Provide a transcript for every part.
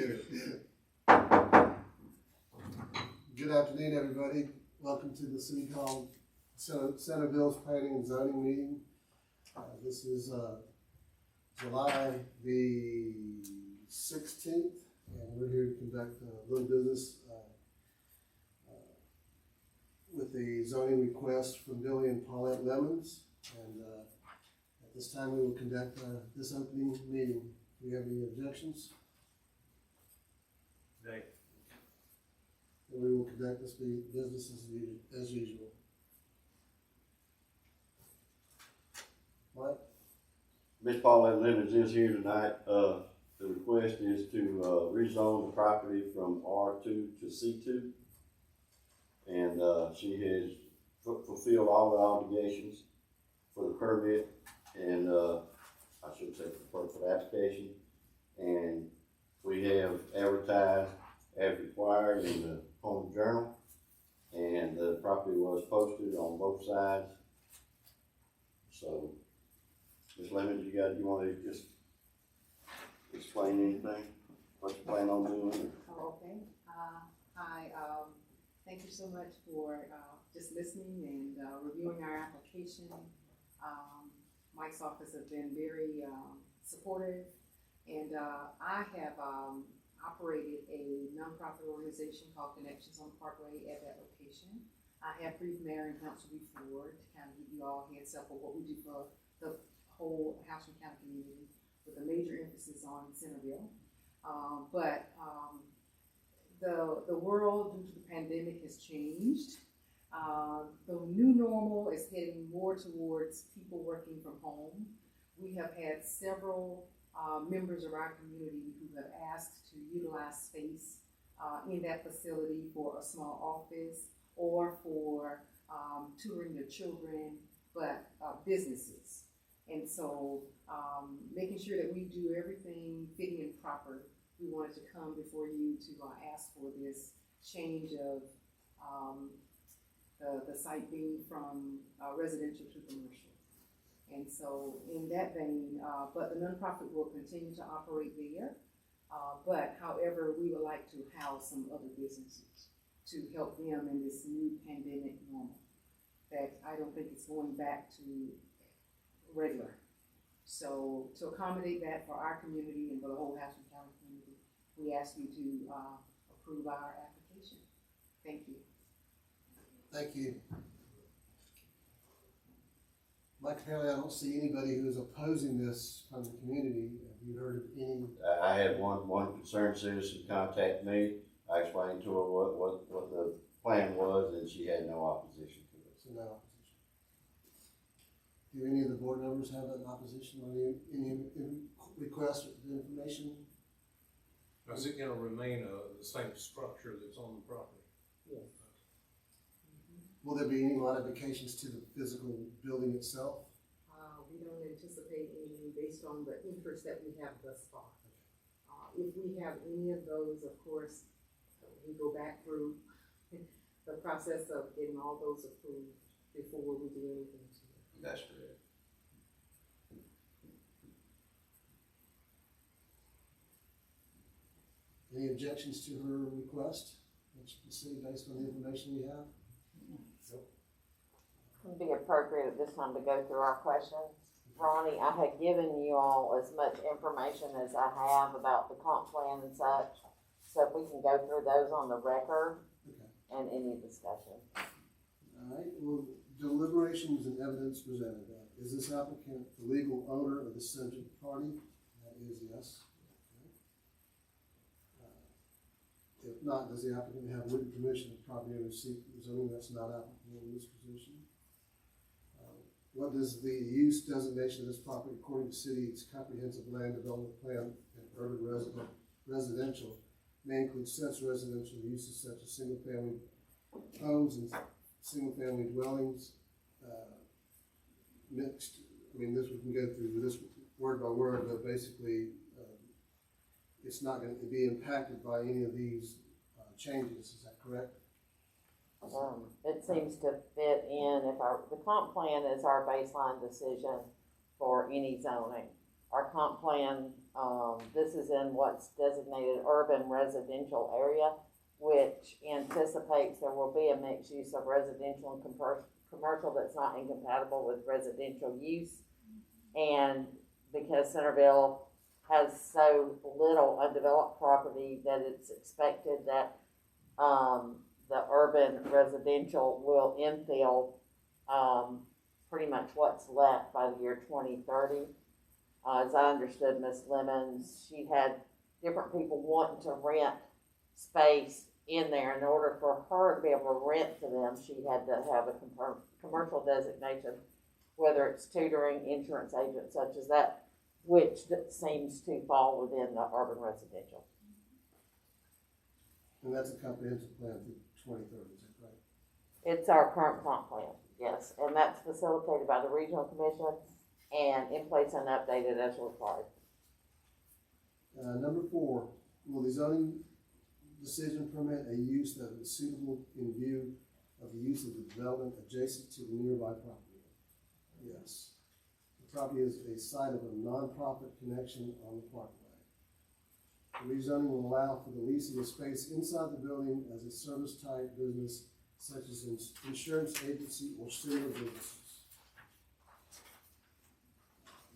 get it. Good afternoon, everybody. Welcome to the City Hall Centerville's Planning and Zoning meeting. This is July the 16th, and we're here to conduct a little business with the zoning request from Billy and Paulette Lemons. And at this time, we will conduct this opening meeting. Do we have any objections? Nay. And we will conduct this business as usual. Mike? Ms. Paulette Lemons is here tonight. The request is to rezone the property from R2 to C2. And she has fulfilled all the obligations for the permit and I should say for the application. And we have advertised as required in the Home Journal, and the property was posted on both sides. So, Ms. Lemons, you want to just explain anything? What you plan on doing? Oh, okay. Hi, thank you so much for just listening and reviewing our application. Mike's office has been very supportive, and I have operated a nonprofit organization called Connections on the Parkway at that location. I have briefed mayor and council before to kind of give you all a heads up of what we do for the whole Houston County community, with a major emphasis on Centerville. But the world, due to the pandemic, has changed. The new normal is heading more towards people working from home. We have had several members of our community who have asked to utilize space in that facility for a small office or for tutoring their children, but businesses. And so making sure that we do everything fitting and proper, we wanted to come before you to ask for this change of the site being from residential to commercial. And so in that vein, but the nonprofit will continue to operate there. But however, we would like to house some other businesses to help them in this new pandemic normal that I don't think it's going back to regular. So to accommodate that for our community and for the whole Houston County community, we ask you to approve our application. Thank you. Thank you. Mike, apparently I don't see anybody who is opposing this from the community. Have you heard of any? I had one concerned citizen contact me. I explained to her what the plan was, and she had no opposition to it. So no opposition. Do any of the board members have an opposition or any requests for information? Is it gonna remain the same structure that's on the property? Yes. Will there be any modifications to the physical building itself? We don't anticipate any based on the interest that we have thus far. If we have any of those, of course, we go back through the process of getting all those approved before we do anything to it. That's correct. Any objections to her request? Which the city, based on the information we have? Would be appropriate at this time to go through our questions. Ronnie, I had given you all as much information as I have about the comp plan and such, so if we can go through those on the record and any discussion. All right, well, deliberations and evidence presented. Is this applicant the legal owner of the subject party? That is yes. Okay. If not, does the applicant have written permission of property owner to seek zoning? That's not applicable in this position. What does the use designation of this property according to city's comprehensive land development plan and urban residential may include such residential uses such as single family homes and single family dwellings, mixed. I mean, this we can go through this word by word, but basically it's not going to be impacted by any of these changes. Is that correct? It seems to fit in, the comp plan is our baseline decision for any zoning. our comp plan, this is in what's designated urban residential area, which anticipates there will be a mixed use of residential and commercial that's not incompatible with residential use. And because Centerville has so little undeveloped property that it's expected that, the urban residential will infill, pretty much what's left by the year 2030. As I understood Ms. Lemons, she had different people wanting to rent space in there. In order for her to be able to rent to them, she had to have a commercial designation, whether it's tutoring, insurance agent such as that, which seems to fall within the urban residential. And that's a comprehensive plan through 2030, is that right? It's our current comp plan, yes, and that's facilitated by the regional commission and in place and updated as required. Number 4, will the zoning decision permit a use that is suitable in view of the use of the development adjacent to the nearby property? Yes. The property is a site of a nonprofit connection on the parkway. The rezoning will allow for the leasing of space inside the building as a service-type business such as an insurance agency or similar businesses.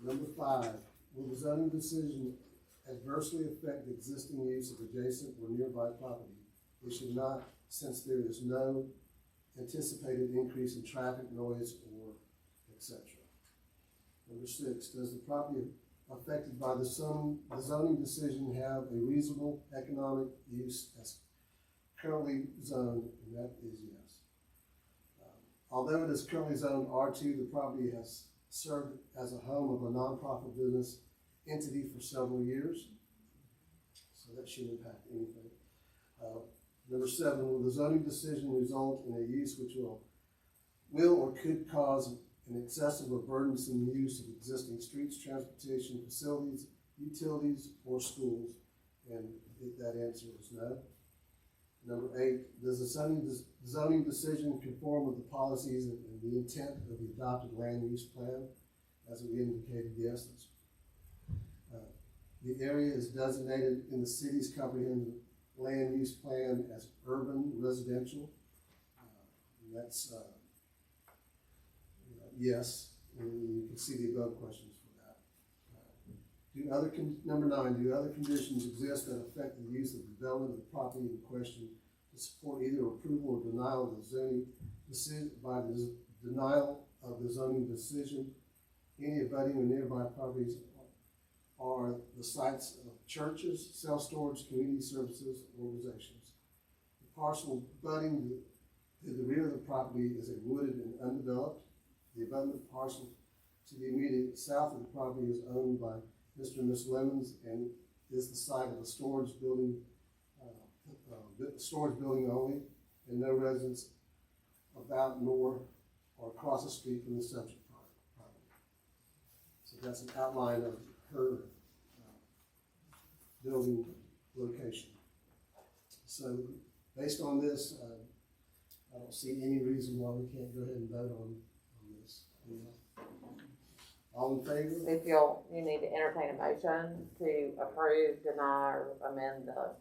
Number 5, will the zoning decision adversely affect the existing use of adjacent or nearby property? It should not, since there is no anticipated increase in traffic, noise, or etc. Number 6, does the property affected by the zoning decision have a reasonable economic use as currently zoned? And that is yes. Although it is currently zoned R2, the property has served as a home of a nonprofit business entity for several years, so that shouldn't impact anything. Number 7, will the zoning decision result in a use which will or could cause an excessive or burdensome use of existing streets, transportation facilities, utilities, or schools? And that answer is no. Number 8, does the zoning decision conform with the policies and the intent of the adopted land use plan? As we indicated, yes. The area is designated in the city's comprehensive land use plan as urban residential. And that's yes, and you can see the above questions for that. Number 9, do other conditions exist that affect the use of development of the property in question to support either approval or denial of the zoning decision by the denial of the zoning decision? Any abutting or nearby properties are the sites of churches, self-storage, community services, organizations. The parcel abutting to the rear of the property is a wooded and undeveloped. The abutment parcel to the immediate south of the property is owned by Mr. and Ms. Lemons and is the site of a storage building only, and no residents about nor or across the street from the subject property. So that's an outline of her building location. So based on this, I don't see any reason why we can't go ahead and vote on this. All in favor? If you need to entertain a motion to approve, deny, or amend the,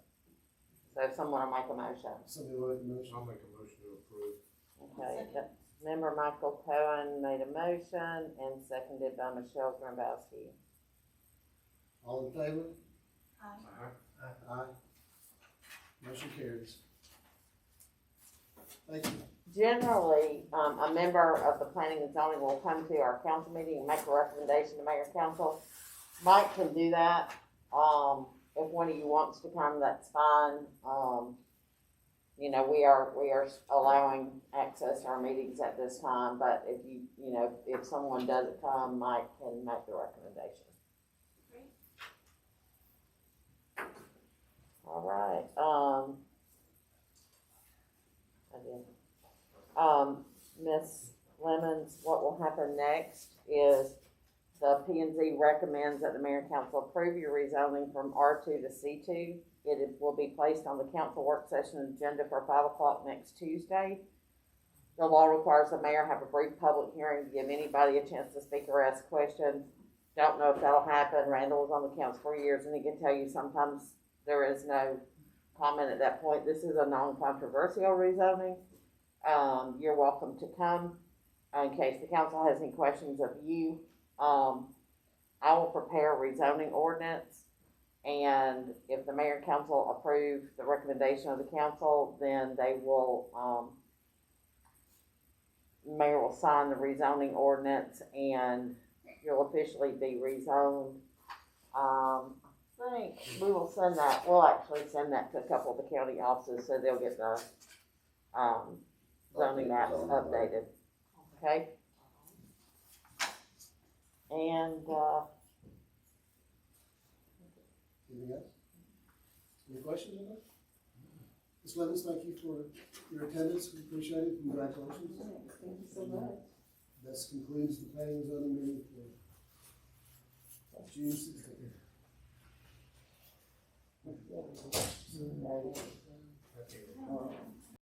so if someone will make a motion. Somebody want to make a motion? I'll make a motion to approve. Okay, Member Michael Cohen made a motion and seconded by Michelle Grambowski. All in favor? Aye. Aye. Motion carries. Thank you. Generally, a member of the planning and zoning will come to our council meeting and make a recommendation to mayor and council. Mike can do that. If one of you wants to come, that's fine. You know, we are allowing access to our meetings at this time, but if someone doesn't come, Mike can make the recommendation. All right, Ms. Lemons, what will happen next is the P&Z recommends that the mayor and council approve your rezoning from R2 to C2. It will be placed on the council work session agenda for 5 o'clock next Tuesday. The law requires the mayor have a brief public hearing to give anybody a chance to speak or ask questions. Don't know if that'll happen. Randall was on the council for years, and he can tell you sometimes there is no comment at that point. This is a non-controversial rezoning. You're welcome to come in case the council has any questions of you. I will prepare a rezoning ordinance, and if the mayor and council approve the recommendation of the council, then they will, mayor will sign the rezoning ordinance, and you'll officially be rezoned. I think we will send that, we'll actually send that to a couple of the county offices, so they'll get the, zoning maps updated, okay? And, Anything else? Any questions on that? Ms. Levens, thank you for your attendance, we appreciate it, congratulations. Thank you so much. This concludes the planning and zoning meeting for June 16th. Okay.